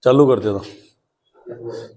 चालू कर देता।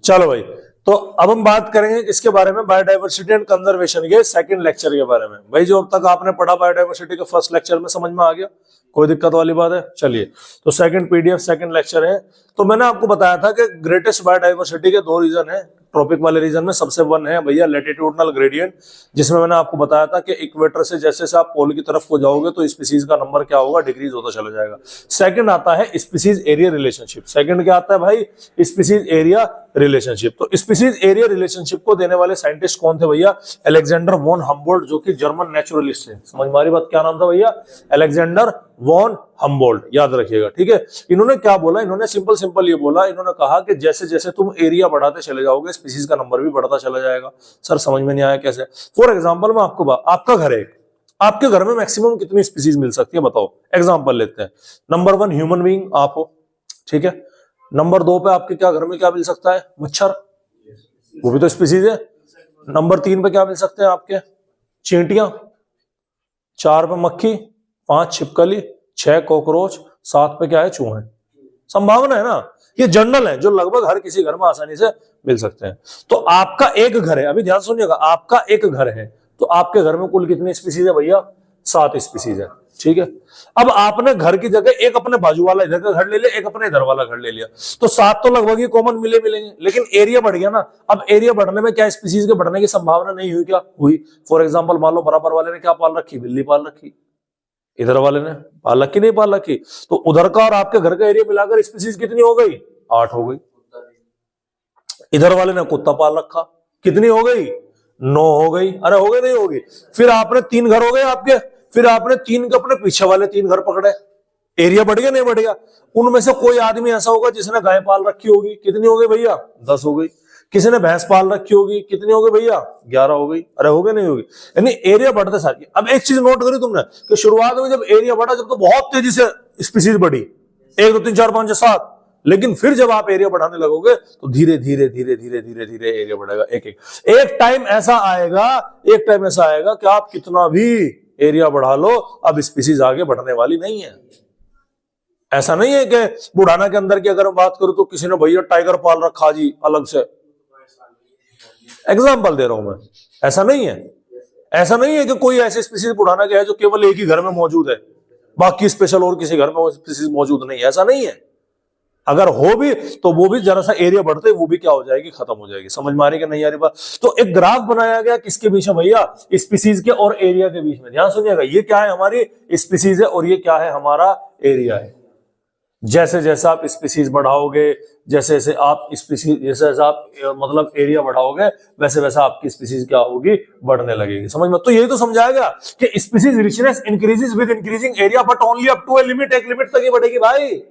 चलो भाई, तो अब हम बात करेंगे किसके बारे में, बायोडाइवर्सिटी एंड कंजर्वेशन के सेकंड लेक्चर के बारे में। भाई जो अब तक आपने पढ़ा बायोडाइवर्सिटी के फर्स्ट लेक्चर में समझ में आ गया, कोई दिक्कत वाली बात है? चलिए, तो सेकंड पीडीएफ सेकंड लेक्चर है। तो मैंने आपको बताया था कि ग्रेटेस्ट बायोडाइवर्सिटी के दो रीजन है। ट्रॉपिक वाले रीजन में सबसे वन है भैया लैटिट्यूडनल ग्रेडियंट, जिसमें मैंने आपको बताया था कि इक्वेटर से जैसे जैसे आप पोल की तरफ को जाओगे तो स्पीसीज का नंबर क्या होगा, डिक्रीज होता चला जाएगा। सेकंड आता है स्पीसीज एरिया रिलेशनशिप। सेकंड क्या आता है भाई, स्पीसीज एरिया रिलेशनशिप। तो स्पीसीज एरिया रिलेशनशिप को देने वाले साइंटिस्ट कौन थे भैया? अलेक्जेंडर वॉन हम्बोल्ट, जो कि जर्मन नेचुरलिस्ट है। समझ में आ रही बात? क्या नाम था भैया? अलेक्जेंडर वॉन हम्बोल्ट, याद रखिएगा, ठीक है। इन्होंने क्या बोला, इन्होंने सिंपल ये बोला, इन्होंने कहा कि जैसे जैसे तुम एरिया बढ़ाते चले जाओगे स्पीसीज का नंबर भी बढ़ता चला जाएगा। सर समझ में नहीं आया कैसे? फॉर एग्जांपल मैं आपको आपका घर है, आपके घर में मैक्सिमम कितनी स्पीसीज मिल सकती है बताओ? एग्जांपल लेते हैं। नंबर 1 ह्यूमन बीइंग आप हो, ठीक है। नंबर 2 पे आपके क्या घर में क्या मिल सकता है? मच्छर, वो भी तो स्पीसीज है। नंबर 3 पे क्या मिल सकते हैं आपके? चींटियां। 4 पे मक्खी, 5 छिपकली, 6 कॉकरोच, 7 पे क्या है? चूहे। संभावना है ना, ये जनरल है जो लगभग हर किसी घर में आसानी से मिल सकते हैं। तो आपका एक घर है, अभी ध्यान सुनिएगा, आपका एक घर है, तो आपके घर में कुल कितनी स्पीसीज है भैया? 7 स्पीसीज है, ठीक है। अब आपने घर की जगह एक अपने बाजू वाला इधर का घर ले लिया, एक अपने इधर वाला घर ले लिया, तो 7 तो लगभग ही कॉमन मिलेंगे, लेकिन एरिया बढ़ गया ना। अब एरिया बढ़ने में क्या स्पीसीज के बढ़ने की संभावना नहीं हुई? क्या हुई? फॉर एग्जाम्पल मान लो बराबर वाले ने क्या पाल रखी? बिल्ली पाल रखी, इधर वाले ने पाल रखी, नहीं पाल रखी, तो उधर का और आपके घर का एरिया मिलाकर स्पीसीज कितनी हो गई? 8 हो गई। इधर वाले ने कुत्ता पाल रखा, कितनी हो गई? 9 हो गई। अरे हो गई नहीं होगी? फिर आपने 3 घर हो गए आपके, फिर आपने 3 के अपने पीछे वाले 3 घर पकड़े, एरिया बढ़ गया नहीं बढ़ गया? उनमें से कोई आदमी ऐसा होगा जिसने गाय पाल रखी होगी, कितनी हो गई भैया? 10 हो गई। किसी ने भैंस पाल रखी होगी, कितनी हो गई भैया? 11 हो गई। अरे हो गई नहीं होगी? यानी एरिया बढ़ते सारी। अब एक चीज नोट करी तुमने कि शुरुआत में जब एरिया बढ़ा, जब तो बहुत तेजी से स्पीसीज बढ़ी, 1 2 3 4 5 6 7, लेकिन फिर जब आप एरिया बढ़ाने लगोगे तो धीरे धीरे धीरे धीरे धीरे धीरे एरिया बढ़ेगा। एक टाइम ऐसा आएगा कि आप कितना भी एरिया बढ़ा लो, अब स्पीसीज आगे बढ़ने वाली नहीं है। ऐसा नहीं है कि बुढ़ाना के अंदर की अगर मैं बात करूं तो किसी ने भैया टाइगर पाल रखा जी अलग से, एग्जाम्पल दे रहा हूं मैं, ऐसा नहीं है। ऐसा नहीं है कि कोई ऐसे स्पीसीज बुढ़ाना के है जो केवल एक ही घर में मौजूद है, बाकी स्पेशल और किसी घर में वो स्पीसीज मौजूद नहीं है, ऐसा नहीं है। अगर हो भी तो वो भी जरा सा एरिया बढ़ते वो भी क्या हो जाएगी? खत्म हो जाएगी। समझ में आ रही कि नहीं आ रही बात? तो एक ग्राफ बनाया गया किसके बीच में भैया? स्पीसीज के और एरिया के बीच में। ध्यान सुनिएगा, ये क्या है? हमारी स्पीसीज है और ये क्या है? हमारा एरिया है। जैसे जैसे आप स्पीसीज बढ़ाओगे, जैसे जैसे आप स्पीसीज जैसे आप मतलब एरिया बढ़ाओगे, वैसे वैसे आपकी स्पीसीज क्या होगी? बढ़ने लगेगी। समझ में? तो यही तो समझाया गया कि species richness increases with increasing area but only up to a limit. एक लिमिट तक ही बढ़ेगी भाई,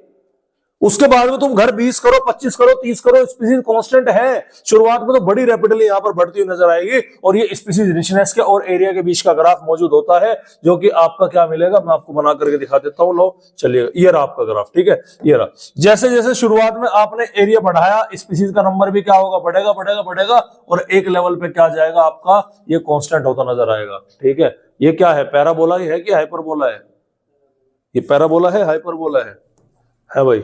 उसके बाद में तुम घर 20 करो, 25 करो, 30 करो, स्पीसीज कांस्टेंट है। शुरुआत में तो बड़ी रैपिडली यहां पर बढ़ती हुई नजर आएगी, और ये स्पीसीज रिचनेस के और एरिया के बीच का ग्राफ मौजूद होता है, जो कि आपका क्या मिलेगा मैं आपको बना करके दिखा देता हूं। लो चलिए, ये रहा आपका ग्राफ, ठीक है, ये रहा। जैसे जैसे शुरुआत में आपने एरिया बढ़ाया, स्पीसीज का नंबर भी क्या होगा? बढ़ेगा बढ़ेगा बढ़ेगा, और एक लेवल पे क्या जाएगा आपका? ये कांस्टेंट होता नजर आएगा, ठीक है। ये क्या है? पैराबोला है कि हाइपरबोला है? ये पैराबोला है, हाइपरबोला है भाई,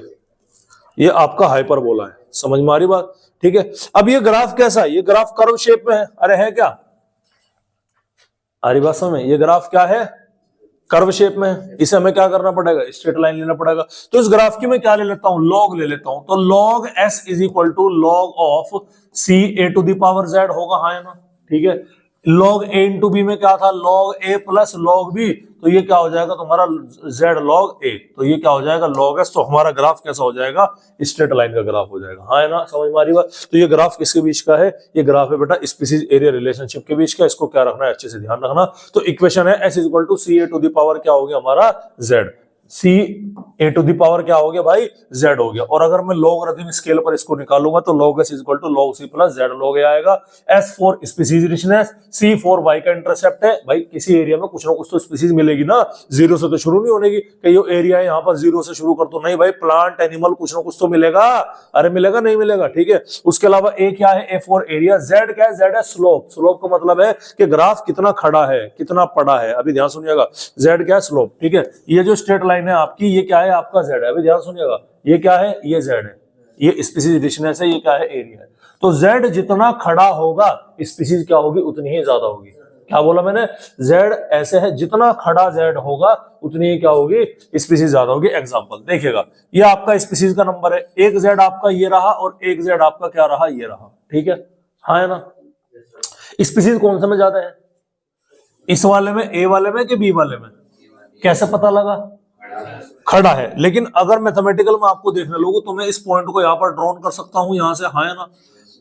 ये आपका हाइपरबोला है। समझ में आ रही बात? ठीक है। अब ये ग्राफ कैसा है? ये ग्राफ कर्व शेप में है। अरे है क्या? आ रही बात समझ में? ये ग्राफ क्या है? कर्व शेप में है। इसे हमें क्या करना पड़ेगा? स्ट्रेट लाइन लेना पड़ेगा। तो इस ग्राफ की मैं क्या ले लेता हूं? लॉग ले लेता हूं। तो log s is equal to log of c a to the power z होगा, हाँ है ना? ठीक है। log a इंटू बी में क्या था? log a plus log b, तो ये क्या हो जाएगा तुम्हारा? z log a, तो ये क्या हो जाएगा? log s। तो हमारा ग्राफ कैसा हो जाएगा? स्ट्रेट लाइन का ग्राफ हो जाएगा, हाँ है ना? समझ में आ रही बात? तो ये ग्राफ किसके बीच का है? ये ग्राफ है बेटा स्पीसीज एरिया रिलेशनशिप के बीच का। इसको क्या रखना है? अच्छे से ध्यान रखना। तो इक्वेशन है s is equal to c a to the power क्या हो गया हमारा? z। c a to the power क्या हो गया भाई? z हो गया। और अगर मैं लॉगरिथम स्केल पर इसको निकालूंगा तो log s is equal to log c plus z log a आएगा। s for species richness, c for y का इंटरसेप्ट है। भाई किसी एरिया में कुछ ना कुछ तो स्पीसीज मिलेगी ना, जीरो से तो शुरू नहीं होने की कि ये एरिया है यहाँ पर जीरो से शुरू कर, तो नहीं भाई, प्लांट एनिमल कुछ ना कुछ तो मिलेगा। अरे मिलेगा नहीं मिलेगा, ठीक है। उसके अलावा a क्या है? a for area. z क्या है? z है स्लोप। स्लोप का मतलब है कि ग्राफ कितना खड़ा है, कितना पड़ा है। अभी ध्यान सुनिएगा, z क्या है? स्लोप, ठीक है। ये जो स्ट्रेट लाइन है आपकी, ये क्या है? आपका z है। अभी ध्यान सुनिएगा, ये क्या है? ये z है। ये स्पीसीज रिचनेस है, ये क्या है, एरिया है। तो Z जितना खड़ा होगा स्पीसीज क्या होगी, उतनी ही ज्यादा होगी। क्या बोला मैंने, Z ऐसे है, जितना खड़ा Z होगा उतनी ही क्या होगी, स्पीसीज ज्यादा होगी। एग्जांपल देखिएगा, ये आपका स्पीसीज का नंबर है, एक Z आपका ये रहा और एक Z आपका क्या रहा, ये रहा, ठीक है, हाँ है ना। स्पीसीज कौन से में ज्यादा है, इस वाले में, ए वाले में कि बी वाले में, कैसे पता लगा, खड़ा है। लेकिन अगर मैथमेटिकल में आपको देखने लोगों तो मैं इस पॉइंट को यहां पर ड्रॉन कर सकता हूं, यहां से, हाँ या ना,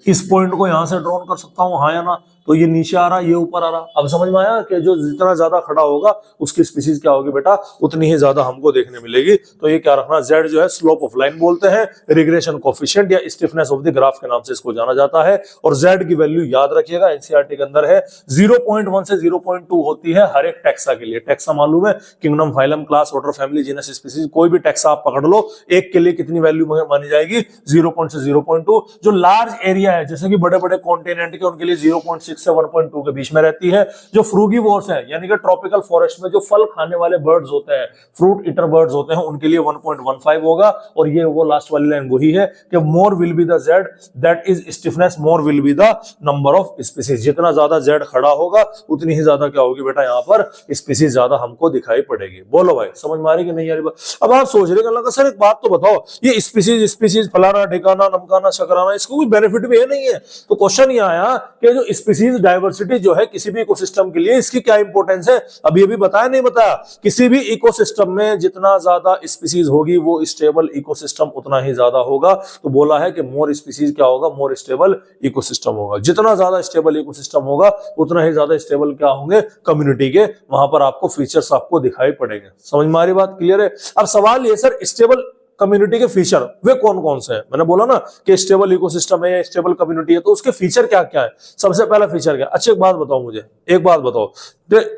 इस पॉइंट को यहां से ड्रॉन कर सकता हूं, हाँ या ना। तो ये नीचे आ रहा, ये ऊपर आ रहा। अब समझ में आया कि जो जितना ज्यादा खड़ा होगा उसकी स्पीसीज क्या होगी बेटा, उतनी ही ज्यादा हमको देखने मिलेगी। तो ये क्या रखना, Z जो है स्लोप ऑफ लाइन बोलते हैं, रिग्रेशन कोफिशिएंट या स्टिफनेस ऑफ द ग्राफ के नाम से इसको जाना जाता है। और Z की वैल्यू याद रखिएगा, एनसीईआरटी के अंदर है 0.1 से 0.2 होती है हर एक टैक्सा के लिए। टैक्सा मालूम है, kingdom, phylum, class, order, family, genus, species, कोई भी टैक्सा आप पकड़ लो, एक के लिए कितनी वैल्यू मानी जाएगी, 0 से 0.2। जो लार्ज एरिया है जैसे कि बड़े बड़े कॉन्टिनेंट के, उनके लिए 0.6 से 1.2 के बीच में रहती है। जो फ्रूगीवोर्स है यानी कि ट्रॉपिकल फॉरेस्ट में जो फल खाने वाले बर्ड्स होते हैं, फ्रूट ईटर बर्ड्स होते हैं, उनके लिए 1.15 होगा। और ये वो लास्ट वाली लाइन वही है कि more will be the Z that is stiffness, more will be the number of species. जितना ज्यादा Z खड़ा होगा उतनी ही ज्यादा क्या होगी बेटा, यहाँ पर स्पीसीज ज्यादा हमको दिखाई पड़ेगी। बोलो भाई, समझ में आ रही कि नहीं आ रही बात। अब आप सोच रहे हैं सर एक बात तो बताओ, ये स्पीसीज स्पीसीज फलाना ठिकाना नमकाना शकराना, इसको कोई बेनिफिट भी है नहीं है। तो क्वेश्चन ये आया कि जो स्पीसीज डाइवर्सिटी जो है किसी भी इकोसिस्टम के लिए, इसकी क्या इंपॉर्टेंस है। अब ये भी बताया नहीं बताया, किसी भी इकोसिस्टम में जितना ज्यादा स्पीसीज होगी वो स्टेबल इकोसिस्टम उतना ही ज्यादा होगा। तो बोला है कि मोर स्पीसीज क्या होगा, मोर स्टेबल इकोसिस्टम होगा। जितना ज्यादा स्टेबल इकोसिस्टम होगा उतना ही ज्यादा स्टेबल क्या होंगे, कम्युनिटी के वहां पर आपको फीचर्स आपको दिखाई पड़ेंगे। समझ में आ रही बात, क्लियर है। अब सवाल ये सर, स्टेबल कम्युनिटी के फीचर वे कौन कौन से हैं। मैंने बोला ना कि स्टेबल इकोसिस्टम है या स्टेबल कम्युनिटी है, तो उसके फीचर क्या क्या है। सबसे पहला फीचर क्या, अच्छी एक बात बताओ मुझे, एक बात बताओ,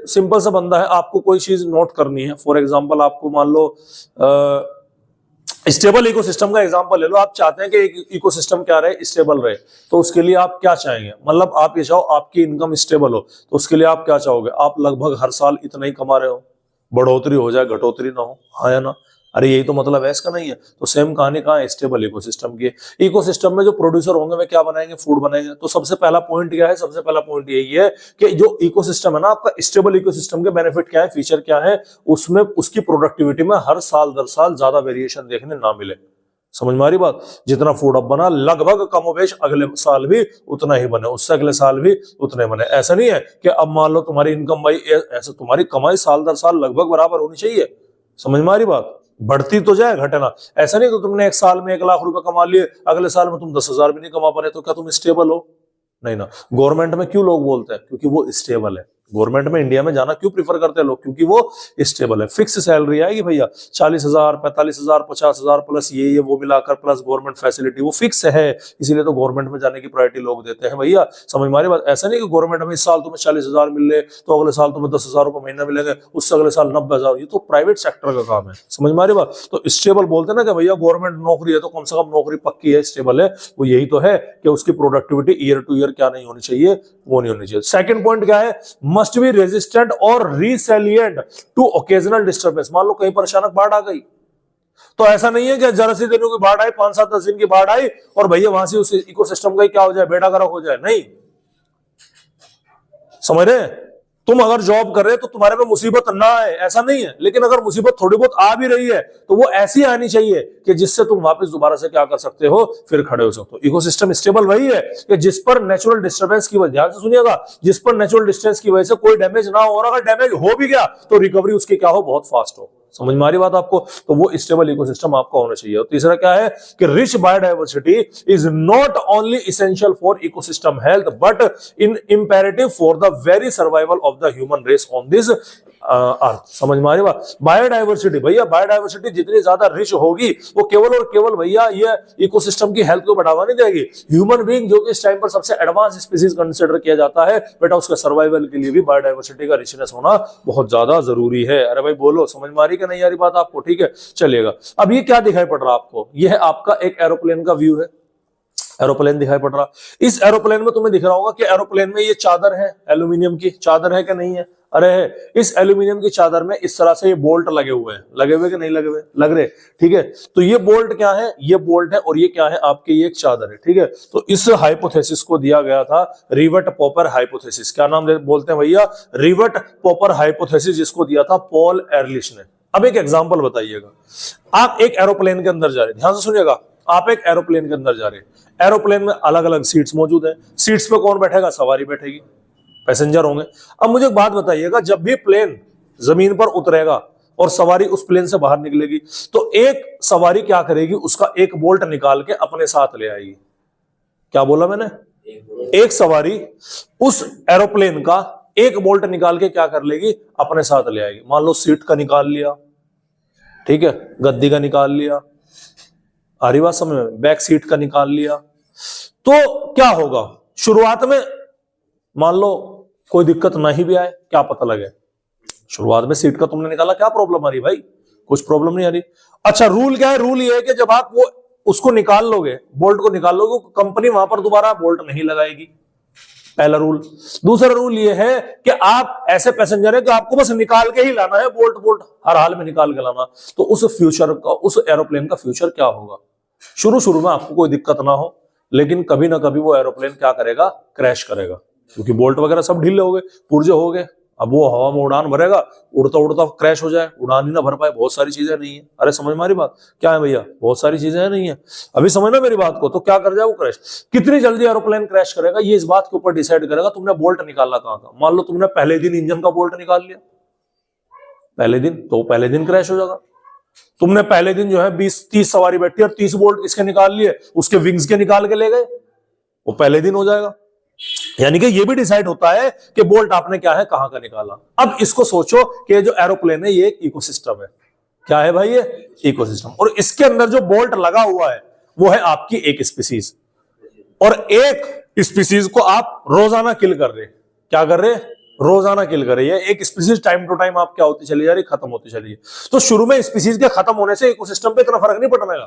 सिंपल सा बंदा है, आपको कोई चीज नोट करनी है। फॉर एग्जांपल आपको मान लो स्टेबल इकोसिस्टम का एग्जांपल ले लो। आप चाहते हैं कि एक इकोसिस्टम क्या रहे, स्टेबल रहे, तो उसके लिए आप क्या चाहेंगे, मतलब आप ये चाहो आपकी इनकम स्टेबल हो, तो उसके लिए आप क्या चाहोगे, आप लगभग हर साल इतना ही कमा रहे हो, बढ़ोतरी हो जाए घटोतरी ना हो, हाँ या ना। अरे यही तो मतलब है, इसका नहीं है। तो सेम कहानी कहाँ है, स्टेबल इकोसिस्टम की। इकोसिस्टम में जो प्रोड्यूसर होंगे वे क्या बनाएंगे, फूड बनाएंगे। तो सबसे पहला पॉइंट क्या है, सबसे पहला पॉइंट यही है कि जो इकोसिस्टम है ना आपका, स्टेबल इकोसिस्टम के बेनिफिट क्या है, फीचर क्या है, उसमें उसकी प्रोडक्टिविटी में हर साल दर साल ज्यादा वेरिएशन देखने ना मिले। समझ में आ रही बात। जितना फूड अब बना लगभग कमोबेश अगले साल भी उतना ही बने, उससे अगले साल भी उतने बने। ऐसा नहीं है कि अब मान लो तुम्हारी इनकम भाई ऐसे, तुम्हारी कमाई साल दर साल लगभग बराबर होनी चाहिए। समझ में आ रही बात, बढ़ती तो जाए घटे ना। ऐसा नहीं तो तुमने एक साल में 1 लाख रुपए कमा लिए, अगले साल में तुम 10,000 भी नहीं कमा पा रहे, तो क्या तुम स्टेबल हो, नहीं ना। गवर्नमेंट में क्यों लोग बोलते हैं, क्योंकि वो स्टेबल है। गवर्नमेंट में इंडिया में जाना क्यों प्रीफर करते हैं लोग, क्योंकि वो स्टेबल है। फिक्स सैलरी आएगी भैया, 40,000 45,000 50,000 प्लस ये वो मिलाकर प्लस गवर्नमेंट फैसिलिटी, वो फिक्स है। इसीलिए तो गवर्नमेंट में जाने की प्रायोरिटी लोग देते हैं भैया। समझ में आ रही बात। ऐसा नहीं कि गवर्नमेंट में इस साल तुम्हें 40,000 मिल रहे तो अगले साल तुम्हें 10,000 रुपए महीना मिलेंगे, उससे अगले साल 90,000। ये तो प्राइवेट सेक्टर का काम है। समझ में आ रही बात। तो स्टेबल बोलते हैं ना कि भैया गवर्नमेंट नौकरी है तो कम से कम नौकरी पक्की है, स्टेबल है। वो यही तो है कि उसकी प्रोडक्टिविटी ईयर टू ईयर क्या नहीं होनी चाहिए, वो नहीं होनी चाहिए। सेकंड पॉइंट क्या है, मस्ट बी रेजिस्टेंट और रिसेलिएंट टू ओकेजनल डिस्टर्बेंस। मान लो कहीं पर अचानक बाढ़ आ गई, तो ऐसा नहीं है कि जरा सी दिनों की बाढ़ आई, 5-7-10 दिन की बाढ़ आई और भैया वहां से उस इकोसिस्टम का क्या हो जाए, बेड़ा गर्क हो जाए। नहीं, समझ रहे हैं। तुम अगर जॉब कर रहे हो तो तुम्हारे पे मुसीबत ना आए, ऐसा नहीं है। लेकिन अगर मुसीबत थोड़ी बहुत आ भी रही है तो वो ऐसी आनी चाहिए कि जिससे तुम वापस दोबारा से क्या कर सकते हो, फिर खड़े हो सकते हो। इकोसिस्टम स्टेबल वही है कि जिस पर नेचुरल डिस्टर्बेंस की वजह, ध्यान से सुनिएगा, जिस पर नेचुरल डिस्टर्बेंस की वजह से कोई डैमेज ना हो, और अगर डैमेज हो भी गया तो रिकवरी उसकी क्या हो, बहुत फास्ट हो। समझ में आ रही बात आपको। तो वो स्टेबल इकोसिस्टम आपका होना चाहिए। और तीसरा क्या है कि rich biodiversity is not only essential for ecosystem health but in imperative for the very survival of the human race on this earth. समझ में आ रही बात। बायोडाइवर्सिटी भैया, बायोडाइवर्सिटी जितनी ज्यादा रिच होगी वो केवल और केवल भैया ये इकोसिस्टम की हेल्थ को बढ़ावा नहीं देगी। ह्यूमन बीइंग जो कि इस टाइम पर सबसे एडवांस स्पीसीज कंसीडर किया जाता है, बेटा उसका सर्वाइवल के लिए भी बायोडाइवर्सिटी का रिचनेस होना बहुत ज्यादा जरूरी है। अरे भाई बोलो, समझ में आ रही कि नहीं आ रही बात आपको, ठीक है। चलिएगा, अब ये क्या दिखाई पड़ रहा है आपको, ये है आपका एक एरोप्लेन का व्यू है। एरोप्लेन दिखाई पड़ रहा। इस एरोप्लेन में तुम्हें दिख रहा होगा कि एरोप्लेन में ये चादर है, एल्यूमिनियम की चादर है कि नहीं है? अरे है। इस एल्यूमिनियम की चादर में इस तरह से ये बोल्ट लगे हुए हैं, लगे हुए कि नहीं लगे हुए? लग रहे, ठीक है। तो ये बोल्ट क्या है? ये बोल्ट है, और ये क्या है आपके? ये एक चादर है, ठीक है। तो इस हाइपोथेसिस को दिया गया था रिवर्ट पॉपर हाइपोथेसिस। क्या नाम बोलते हैं भैया? रिवर्ट पॉपर हाइपोथेसिस, जिसको दिया था पॉल एरलिच ने। अब एक एग्जांपल बताइएगा, आप एक एरोप्लेन के अंदर जा रहे, ध्यान से सुनिएगा, आप एक एरोप्लेन के अंदर जा रहे हैं, एरोप्लेन में अलग अलग सीट्स मौजूद हैं, सीट्स पे कौन बैठेगा? सवारी बैठेगी, पैसेंजर होंगे। अब मुझे एक बात बताइएगा, जब भी प्लेन जमीन पर उतरेगा और सवारी उस प्लेन से बाहर निकलेगी, तो एक सवारी क्या करेगी? उसका एक बोल्ट निकाल के अपने साथ ले आएगी। क्या बोला मैंने? एक सवारी उस एरोप्लेन का एक बोल्ट निकाल के क्या कर लेगी? अपने साथ ले आएगी। मान लो सीट का निकाल लिया, ठीक है, गद्दी का निकाल लिया, आ रही बात समझ में? बैक सीट का निकाल लिया, तो क्या होगा? शुरुआत में मान लो कोई दिक्कत नहीं भी आए, क्या पता लगे शुरुआत में सीट का तुमने निकाला, क्या प्रॉब्लम आ रही भाई? कुछ प्रॉब्लम नहीं आ रही। अच्छा, रूल क्या है? रूल ये है कि जब आप वो उसको निकाल लोगे, बोल्ट को निकाल लोगे, कंपनी वहां पर दोबारा बोल्ट नहीं लगाएगी, पहला रूल। दूसरा रूल ये है कि आप ऐसे पैसेंजर है कि आपको बस निकाल के ही लाना है, बोल्ट बोल्ट हर हाल में निकाल के लाना। तो उस फ्यूचर का, उस एरोप्लेन का फ्यूचर क्या होगा? शुरू शुरू में आपको कोई दिक्कत ना हो, लेकिन कभी ना कभी वो एरोप्लेन क्या करेगा? क्रैश करेगा, क्योंकि बोल्ट वगैरह सब ढीले हो गए, पुर्जे हो गए। अब वो हवा में उड़ान भरेगा, उड़ता उड़ता क्रैश हो जाए, उड़ान ही ना भर पाए, बहुत सारी चीजें नहीं है। अरे समझ में आ रही बात? क्या है भैया? बहुत सारी चीजें नहीं है, अभी समझना मेरी बात को। तो क्या कर जाए वो क्रैश, कितनी जल्दी एरोप्लेन क्रैश करेगा, ये इस बात के ऊपर डिसाइड करेगा तुमने बोल्ट निकाला कहां का। मान लो तुमने पहले दिन इंजन का बोल्ट निकाल लिया, पहले दिन, तो पहले दिन क्रैश हो जाएगा। तुमने पहले दिन जो है 20-30 सवारी बैठी और 30 बोल्ट इसके निकाल लिए, उसके विंग्स के निकाल के ले गए, वो पहले दिन हो जाएगा। यानी कि ये भी डिसाइड होता है कि बोल्ट आपने क्या है, कहां का निकाला। अब इसको सोचो कि जो एरोप्लेन है ये एक इकोसिस्टम है। क्या है भाई? ये इकोसिस्टम, और इसके अंदर जो बोल्ट लगा हुआ है वो है आपकी एक स्पीसीज, और एक स्पीसीज को आप रोजाना किल कर रहे। क्या कर रहे? रोजाना किल कर रही है एक स्पीसीज। टाइम टू टाइम आप क्या होती चली जा रही? खत्म होती चली है। तो शुरू में स्पीसीज के खत्म होने से इकोसिस्टम पे इतना फर्क नहीं पड़ने,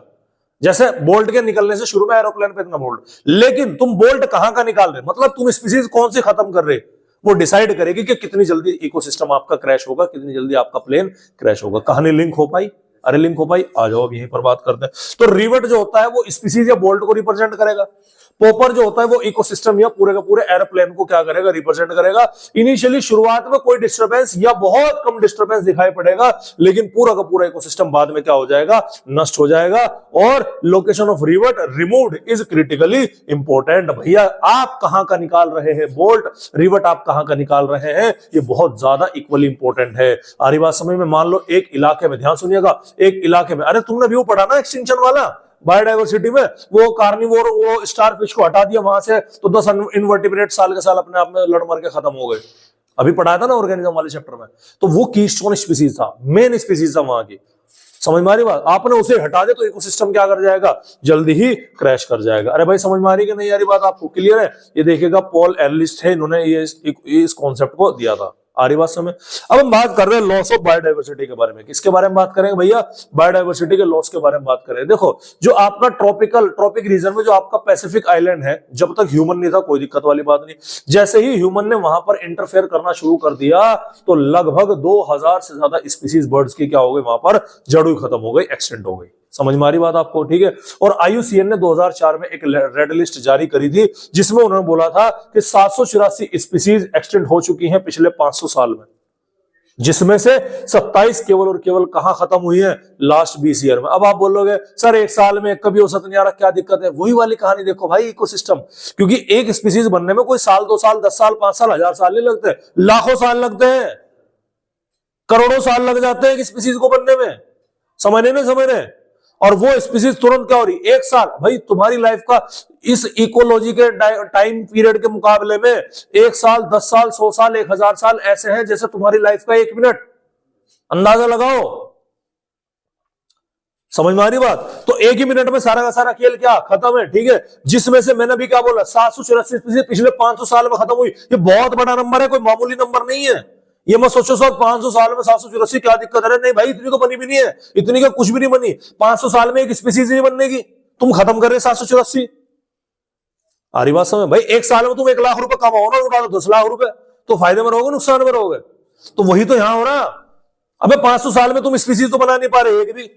जैसे बोल्ट के निकलने से शुरू में एरोप्लेन पे इतना बोल्ट, लेकिन तुम बोल्ट कहां का निकाल रहे, मतलब तुम स्पीसीज कौन सी खत्म कर रहे, वो डिसाइड करेगी कि कितनी जल्दी इकोसिस्टम आपका क्रैश होगा, कितनी जल्दी आपका प्लेन क्रैश होगा। कहानी लिंक हो पाई? अरे लिंक हो पाई? आ जाओ अब यहीं पर बात करते हैं। तो रिवर्ट जो होता है वो स्पीसीज या बोल्ट को रिप्रेजेंट करेगा, पॉपर जो होता है वो इकोसिस्टम या पूरे का पूरे एरोप्लेन को क्या करेगा? रिप्रेजेंट करेगा। इनिशियली शुरुआत में कोई डिस्टर्बेंस या बहुत कम डिस्टर्बेंस दिखाई पड़ेगा, लेकिन पूरा का पूरा इकोसिस्टम बाद में क्या हो जाएगा? नष्ट हो जाएगा। और location of revert removed is critically important. भैया आप कहां का निकाल रहे हैं बोल्ट, रिवर्ट आप कहां का निकाल रहे हैं, ये बहुत ज्यादा इक्वली इंपॉर्टेंट है। आ रही बात समझ में? मान लो एक इलाके में, ध्यान सुनिएगा, एक इलाके में, अरे तुमने व्यू पढ़ा ना एक्सटिंक्शन वाला बायोडाइवर्सिटी में, वो कार्निवोर, वो स्टारफिश को हटा दिया वहां से, तो 10 इनवर्टिब्रेट साल के साल अपने आप में लड़ मर के खत्म हो गए। अभी पढ़ाया था ना ऑर्गेनिज्म वाले चैप्टर में। तो वो कीस्टोन स्पीसीज था, मेन स्पीसीज था वहां की। समझ में आ रही बात? आपने उसे हटा दे तो इकोसिस्टम क्या कर जाएगा? जल्दी ही क्रैश कर जाएगा। अरे भाई समझ में आ रही कि नहीं आ रही बात? आपको क्लियर है? ये देखिएगा पॉल एरलिच थे, इन्होंने ये इस कॉन्सेप्ट को दिया था। आ रही बात समझ? अब हम बात कर रहे हैं लॉस ऑफ बायोडाइवर्सिटी के बारे में। किसके बारे में बात करेंगे भैया? बायोडाइवर्सिटी के लॉस के बारे में बात करें। देखो, जो आपका ट्रॉपिक रीजन में जो आपका पैसिफिक आइलैंड है, जब तक ह्यूमन नहीं था कोई दिक्कत वाली बात नहीं। जैसे ही ह्यूमन ने वहां पर इंटरफेयर करना शुरू कर दिया, तो लगभग 2000 से ज्यादा स्पीसीज बर्ड्स की क्या हो गई? वहां पर जड़ खत्म हो गई, एक्सटेंट हो गई। समझ में आ रही बात आपको? ठीक है। और IUCN ने 2004 में एक रेड लिस्ट जारी करी थी, जिसमें उन्होंने बोला था कि 784 स्पीसीज एक्सटेंट हो चुकी हैं पिछले 500 साल में, जिसमें से 27 केवल और केवल कहां खत्म हुई है? लास्ट 20 ईयर में। अब आप बोलोगे सर एक साल में कभी औसत नहीं आ रहा, क्या दिक्कत है? वही वाली कहानी देखो भाई, इकोसिस्टम। क्योंकि एक स्पीसीज बनने में कोई साल, 2 साल, 10 साल, 5 साल, 1000 साल नहीं लगते, लाखों साल लगते हैं, करोड़ों साल लग जाते हैं एक स्पीसीज को बनने में। समझ रहे? और वो स्पीसीज तुरंत क्या हो रही? 1 साल। भाई तुम्हारी लाइफ का इस इकोलॉजी के टाइम पीरियड के मुकाबले में 1 साल, 10 साल, 100 साल, 1000 साल ऐसे हैं जैसे तुम्हारी लाइफ का 1 मिनट। अंदाजा लगाओ। समझ में आ रही बात? तो 1 ही मिनट में सारा का सारा खेल क्या खत्म है। ठीक है। जिसमें से मैंने भी क्या बोला, 784 स्पीसीज पिछले 500 साल में खत्म हुई। ये बहुत बड़ा नंबर है, कोई मामूली नंबर नहीं है। ये मत सोचो सब 500 साल में 784 क्या दिक्कत है? नहीं भाई, इतनी तो बनी भी नहीं है, इतनी का कुछ भी नहीं बनी। 500 साल में एक स्पीसीज नहीं बनने की, तुम खत्म कर रहे 784। आ रही बात समझ भाई? एक साल में तुम 1 लाख रुपए कमाओ ना, उड़ा लो 10 लाख रुपए, तो फायदे में रहोगे नुकसान में रहोगे? तो वही तो यहां हो रहा। अबे 500 साल में तुम स्पीसीज तो बना नहीं पा रहे एक भी,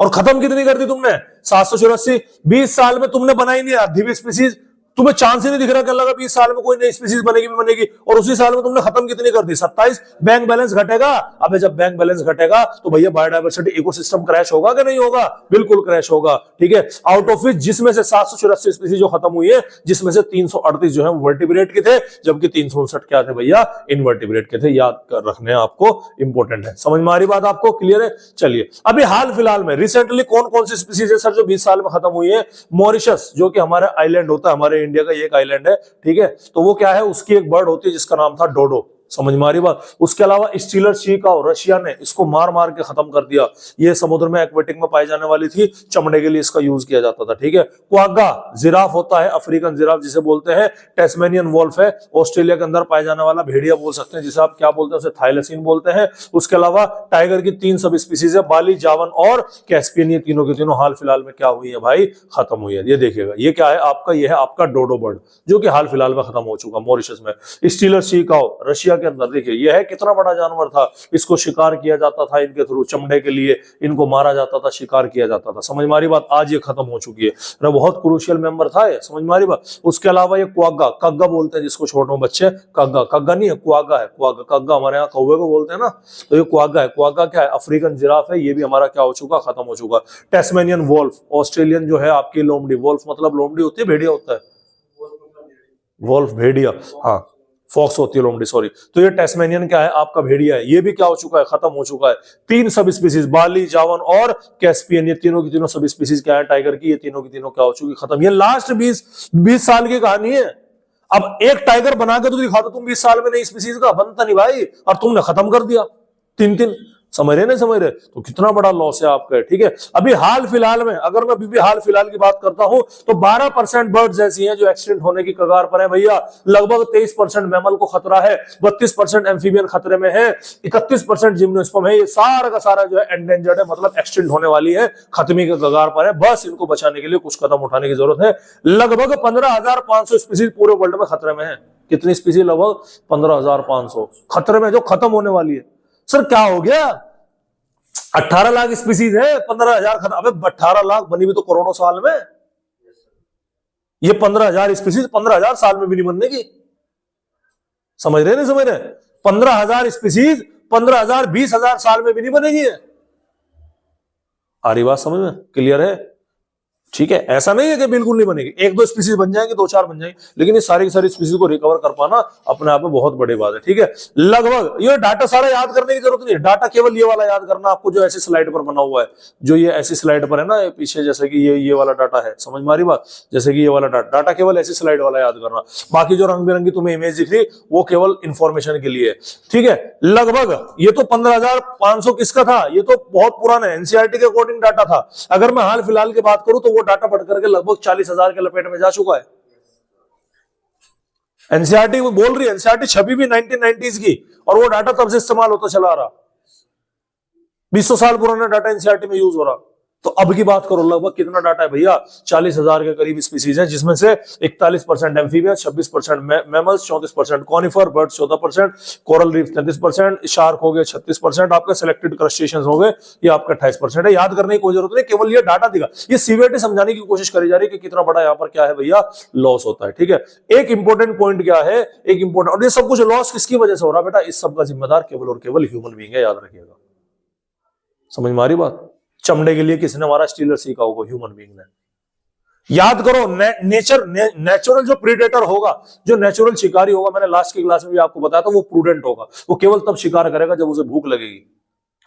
और खत्म कितनी कर दी तुमने? 784। 20 साल में तुमने बनाई नहीं आधी भी स्पीसीज, तुम्हें चांस ही नहीं दिख रहा कि अल्लाह का 20 साल में कोई नई स्पीसीज बनेगी भी बनेगी, और उसी साल में तुमने खत्म कितनी कर दी? 27। बैंक बैलेंस घटेगा। अबे जब बैंक बैलेंस घटेगा तो भैया बायोडायवर्सिटी इकोसिस्टम क्रैश होगा कि नहीं होगा? बिल्कुल क्रैश होगा। ठीक है, आउट ऑफ विच जिसमें से 784 स्पीसीज जो खत्म हुई है, जिसमें से 338 जो है वर्टिब्रेट के थे, जबकि 359 क्या थे भैया? इनवर्टिब्रेट के थे। याद कर रखने आपको, इंपॉर्टेंट है। समझ में आ रही बात आपको? क्लियर है? चलिए, अभी हाल फिलहाल में रिसेंटली कौन कौन सी स्पीसीज है सर जो 20 साल में खत्म हुई है? मॉरिशस, जो कि हमारा आइलैंड होता है, हमारे इंडिया का ये एक आइलैंड है। ठीक है, तो वो क्या है, उसकी एक बर्ड होती है जिसका नाम था डोडो। समझ में आ रही बात? उसके अलावा स्टीलर सी काऊ, रशिया ने इसको मार मार के खत्म कर दिया। ये समुद्र में एक्वेटिक में पाई जाने वाली थी, चमड़े के लिए इसका यूज किया जाता था। ठीक है, क्वागा जिराफ होता है, अफ्रीकन जिराफ जिसे बोलते हैं। टेस्मेनियन वॉल्फ है, ऑस्ट्रेलिया के अंदर पाए जाने वाला भेड़िया बोल सकते हैं, जिसे आप क्या बोलते हैं? उसे थाइलसीन बोलते हैं। उसके अलावा टाइगर की 3 सब स्पीसीज है, बाली, जावन और कैस्पियन। ये तीनों के तीनों हाल फिलहाल में क्या हुई है भाई? खत्म हुई है। ये देखिएगा, ये क्या है आपका? ये है आपका डोडो बर्ड, जो कि हाल फिलहाल में खत्म हो चुका मॉरिशस में। स्टीलर सी काऊ रशिया के अंदर, देखिए ये है कितना बड़ा जानवर था, इसको शिकार किया जाता था इनके थ्रू, चमड़े के लिए इनको मारा जाता था, शिकार किया जाता था। समझ में आ रही बात? आज ये खत्म हो चुकी है। बहुत क्रूशियल मेंबर था ये। समझ में आ रही बात? उसके अलावा ये क्वागा, कग्गा बोलते हैं जिसको छोटे बच्चे, कग्गा, कग्गा नहीं है, क्वागा है। क्वागा, कग्गा हमारे यहाँ कौवे को बोलते हैं ना, तो ये क्वागा है। क्वागा क्या है? अफ्रीकन जिराफ है। ये भी हमारा क्या हो चुका? खत्म हो चुका। टेस्मेनियन वॉल्फ, ऑस्ट्रेलियन जो है आपकी लोमड़ी। वॉल्फ मतलब लोमड़ी होती है, भेड़िया होता है। वॉल्फ भेड़िया, हाँ, फॉक्स होती है लोमड़ी, सॉरी। तो ये टेस्मेनियन क्या है? आपका भेड़िया है। ये भी क्या हो चुका है? खत्म हो चुका है। 3 सब स्पीसीज, बाली, जावन और कैस्पियन, ये तीनों की तीनों सब स्पीसीज क्या है टाइगर की? ये तीनों की तीनों क्या हो चुकी? खत्म। ये लास्ट 20 साल की कहानी है। अब एक टाइगर बना के तो दिखा दो तुम 20 साल में नई स्पीसीज का, बनता नहीं भाई, और तुमने खत्म कर दिया 3-3। समझ रहे नहीं समझ रहे? तो कितना बड़ा लॉस है आपका। ठीक है, अभी हाल फिलहाल में, अगर मैं अभी भी हाल फिलहाल की बात करता हूं, तो 12% बर्ड्स ऐसी हैं जो एक्सटिंक्ट होने की कगार पर है भैया। लगभग 23% मैमल को खतरा है, 32% एम्फीबियन खतरे में है, 31% जिम्नोस्पर्म है। ये सारा का सारा जो है एंडेंजर्ड है, मतलब एक्सटिंक्ट होने वाली है, खत्मे के कगार पर है। बस इनको बचाने के लिए कुछ कदम उठाने की जरूरत है। लगभग 15,500 स्पीसीज पूरे वर्ल्ड में खतरे में है। कितनी स्पीसीज? लगभग 15,500 खतरे में, जो खत्म होने वाली है। सर क्या हो गया? 18 लाख स्पीसीज है, 15,000 खत्म। अबे 18 लाख बनी भी तो करोड़ों साल में, ये 15,000 स्पीसीज 15,000 साल में भी नहीं बनने की। समझ रहे नहीं समझ रहे? 15,000 स्पीसीज 15,000 20,000 साल में भी नहीं बनेगी। आ रही बात समझ में? क्लियर है? ठीक है, ऐसा नहीं है कि बिल्कुल नहीं बनेगी, 1-2 स्पीसीज बन जाएंगे, 2-4 बन जाएंगे, लेकिन ये सारी की सारी स्पीसीज को रिकवर कर पाना अपने आप में बहुत बड़ी बात है। ठीक है, लगभग ये डाटा सारा याद करने की जरूरत नहीं है। डाटा केवल ये वाला याद करना आपको, जो ऐसी स्लाइड पर बना हुआ है, जो ये ऐसी स्लाइड पर है ना, ये पीछे, जैसे कि ये वाला डाटा है। समझ में आ रही बात? जैसे कि ये वाला डाटा केवल ऐसी स्लाइड वाला याद करना, बाकी जो रंग बिरंगी तुम्हें इमेज दिख रही वो केवल इंफॉर्मेशन के लिए। ठीक है, लगभग ये तो 15,500 किसका था? ये तो बहुत पुराना है, एनसीईआरटी के अकॉर्डिंग डाटा था। अगर मैं हाल फिलहाल की बात करूं तो वो डाटा बढ़ करके लगभग 40,000 के लपेट में जा चुका है। एनसीईआरटी बोल रही है, एनसीईआरटी छवि भी 1990s की, और वो डाटा तब से इस्तेमाल होता चला आ रहा। 200 साल पुराना डाटा एनसीईआरटी में यूज हो रहा। तो अब की बात करो, लगभग कितना डाटा है भैया? 40,000 के करीब स्पीसीज है, जिसमें से 41% amphibian, 26% mammals, 34% conifer, birds 14%, coral reef 33%, shark हो गए 36%, आपके सिलेक्टेड क्रस्टेशियंस हो गए ये आपका 28% है। याद करने की कोई जरूरत नहीं, केवल ये डाटा दिखा, ये सीवियरिटी समझाने की कोशिश करी जा रही है कि कितना बड़ा यहाँ पर क्या है भैया लॉस होता है। ठीक है, एक इंपॉर्टेंट पॉइंट क्या है, एक इंपॉर्टेंट, और ये सब कुछ लॉस किसकी वजह से हो रहा है बेटा? इस सब का जिम्मेदार केवल और केवल ह्यूमन बीइंग है, याद रखिएगा। समझ में आ रही बात? चमड़े के लिए किसने मारा? स्टीलर सी काऊ को, ह्यूमन बीइंग ने। याद करो, नेचुरल जो प्रीडेटर होगा, जो नेचुरल शिकारी होगा, मैंने लास्ट की क्लास में भी आपको बताया था, वो प्रूडेंट होगा। वो केवल तब शिकार करेगा जब उसे भूख लगेगी।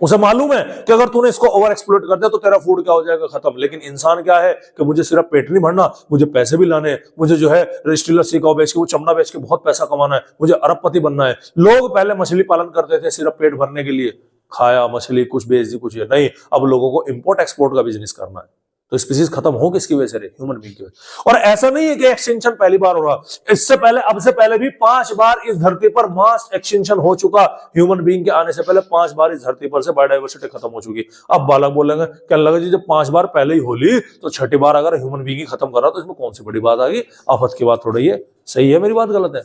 उसे मालूम है कि अगर तूने इसको ओवर एक्सप्लॉइट कर दिया तो तेरा फूड क्या हो जाएगा? खत्म। लेकिन इंसान क्या है कि मुझे सिर्फ पेट नहीं भरना, मुझे पैसे भी लाने हैं, मुझे जो है स्टीलर सी काऊ बेच के, वो चमड़ा बेच के बहुत पैसा कमाना है, मुझे अरबपति बनना है। लोग पहले मछली पालन करते थे सिर्फ पेट भरने के लिए, खाया मछली, कुछ बेच दी, कुछ ये नहीं। अब लोगों को इंपोर्ट एक्सपोर्ट का बिजनेस करना है। तो स्पीसीज खत्म हो किसकी वजह से रे? ह्यूमन बीइंग की वजह। और ऐसा नहीं है कि एक्सटिंक्शन पहली बार हो रहा, इससे पहले, अब से पहले भी 5 बार इस धरती पर मास एक्सटिंक्शन हो चुका। ह्यूमन बीइंग के आने से पहले 5 बार इस धरती पर से बायोडायवर्सिटी खत्म हो चुकी। अब बालक बोलेंगे क्या लगा जी, जब 5 बार पहले ही होली तो छठी बार अगर ह्यूमन बीइंग ही खत्म कर रहा तो इसमें कौन सी बड़ी बात आ गई? आफत की बात थोड़ी है। सही है मेरी बात? गलत है?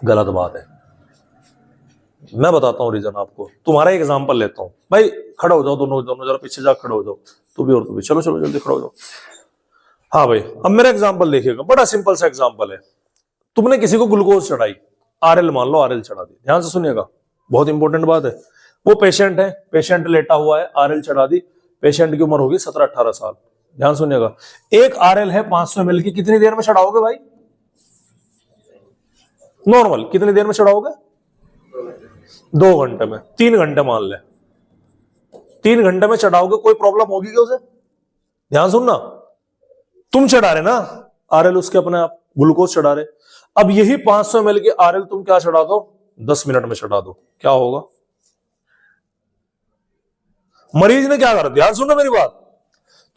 गलत बात है। मैं बताता हूं रीजन आपको। तुम्हारा एग्जांपल लेता हूं भाई, खड़े हो जाओ दोनों जरा पीछे जा, खड़े हो जाओ, तू भी और तू भी, चलो चलो जल्दी खड़े हो जाओ। हाँ भाई, अब मेरा एग्जांपल देखिएगा, बड़ा सिंपल सा एग्जांपल है। तुमने किसी को ग्लूकोज चढ़ाई, आरएल मान लो, आरएल चढ़ा दी, ध्यान से सुनिएगा, बहुत इंपॉर्टेंट बात है। वो पेशेंट है, पेशेंट लेटा हुआ है, आरएल चढ़ा दी, पेशेंट की उम्र होगी 17-18 साल। ध्यान सुनिएगा, एक आरएल है 500 ml की, कितनी देर में चढ़ाओगे भाई? नॉर्मल कितनी देर में चढ़ाओगे? 2 घंटे में, 3 घंटे मान ले, 3 घंटे में चढ़ाओगे, कोई प्रॉब्लम होगी क्या उसे? ध्यान सुनना, तुम चढ़ा रहे ना आरएल उसके अपने आप, ग्लूकोज चढ़ा रहे। अब यही 500 ml की आरएल तुम क्या चढ़ा दो? 10 मिनट में चढ़ा दो, क्या होगा? मरीज ने क्या करा? ध्यान सुनना मेरी बात,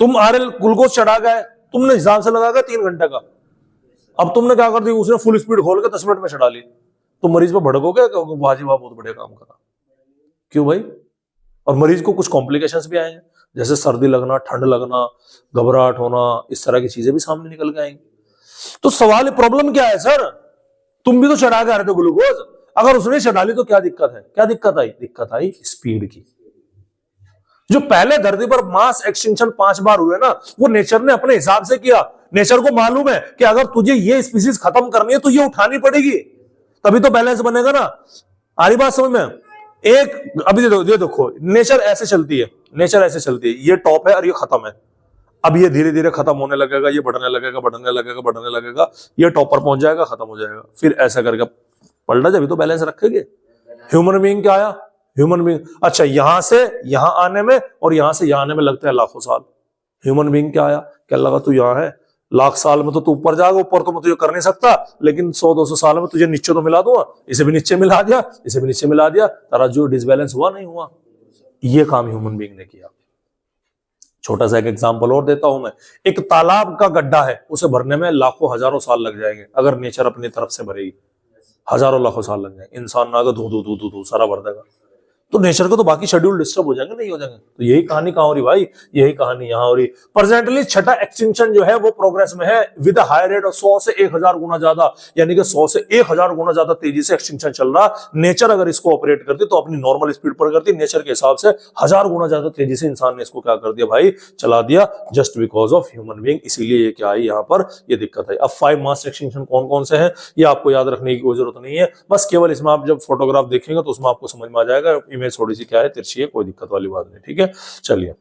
तुम आरएल ग्लूकोज चढ़ा गए, तुमने हिसाब से लगा 3 घंटे का, अब तुमने क्या कर दी? उसने फुल स्पीड खोल के 10 मिनट में चढ़ा ली, तो मरीज पे भड़कोगे क्योंकि वाजी वाह बहुत बढ़िया काम करा। क्यों भाई? और मरीज को कुछ कॉम्प्लिकेशंस भी आएंगे, जैसे सर्दी लगना, ठंड लगना, घबराहट होना, इस तरह की चीजें भी सामने निकल के आएंगी। तो सवाल, प्रॉब्लम क्या है सर? तुम भी तो चढ़ा के आ रहे थे ग्लूकोज, अगर उसने चढ़ा ली तो क्या दिक्कत है? क्या दिक्कत आई? दिक्कत आई स्पीड की। जो पहले धरती पर मास एक्सटिंक्शन 5 बार हुए ना, वो नेचर ने अपने हिसाब से किया। नेचर को मालूम है कि अगर तुझे ये स्पीसीज खत्म करनी है तो ये उठानी पड़ेगी, तभी तो बैलेंस बनेगा ना। आ रही बात समझ में? एक अभी ये देखो, नेचर ऐसे चलती है, नेचर ऐसे चलती है, ये टॉप है और ये खत्म है। अब ये धीरे धीरे खत्म होने लगेगा, ये बढ़ने लगेगा, बढ़ने लगेगा, बढ़ने लगेगा, ये टॉप पर पहुंच जाएगा, खत्म हो जाएगा, फिर ऐसा करके पलटा, जब तो बैलेंस रखेंगे। ह्यूमन बीइंग क्या आया? ह्यूमन बीइंग, अच्छा यहां से यहां आने में और यहां से यहां आने में लगते हैं लाखों साल। ह्यूमन बीइंग क्या आया? क्या लगा तू यहां है, लाख साल में तो तू ऊपर जाएगा, ऊपर तो मैं तुझे कर नहीं सकता, लेकिन 100-200 साल में तुझे नीचे तो मिला दूंगा, इसे भी नीचे मिला दिया, इसे भी नीचे मिला दिया, तारा जो डिसबैलेंस हुआ नहीं हुआ। ये काम ह्यूमन बीइंग ने किया। छोटा सा एक एग्जांपल और देता हूं मैं। एक तालाब का गड्ढा है, उसे भरने में लाखों हजारों साल लग जाएंगे, अगर नेचर अपनी तरफ से भरेगी, हजारों लाखों साल लग जाएंगे। इंसान ना धू धू धू धू धू सारा भर देगा, तो नेचर को तो बाकी शेड्यूल डिस्टर्ब हो जाएंगे, नहीं हो जाएंगे। तो यही कहानी कहां हो रही भाई? यही कहानी यहां हो रही। प्रेजेंटली छठा एक्सटिंक्शन जो है वो प्रोग्रेस में है विद हाई रेट ऑफ 100 से 1000 गुना ज्यादा, यानी कि 100 से 1000 गुना ज्यादा तेजी से एक्सटिंक्शन चल रहा। नेचर अगर इसको ऑपरेट करती तो अपनी नॉर्मल स्पीड पर करती, नेचर के हिसाब से 1000 गुना ज्यादा तेजी से इंसान ने इसको क्या कर दिया भाई? चला दिया, just because of human being. इसीलिए ये क्या आई यहाँ पर? ये दिक्कत है। अब 5 मास एक्सटिंक्शन कौन कौन से हैं ये आपको याद रखने की कोई जरूरत नहीं है, बस केवल इसमें आप जब फोटोग्राफ देखेंगे तो उसमें आपको समझ में आ जाएगा। इमेज थोड़ी सी क्या है, तिरछी है, कोई दिक्कत वाली बात नहीं, ठीक है। चलिए,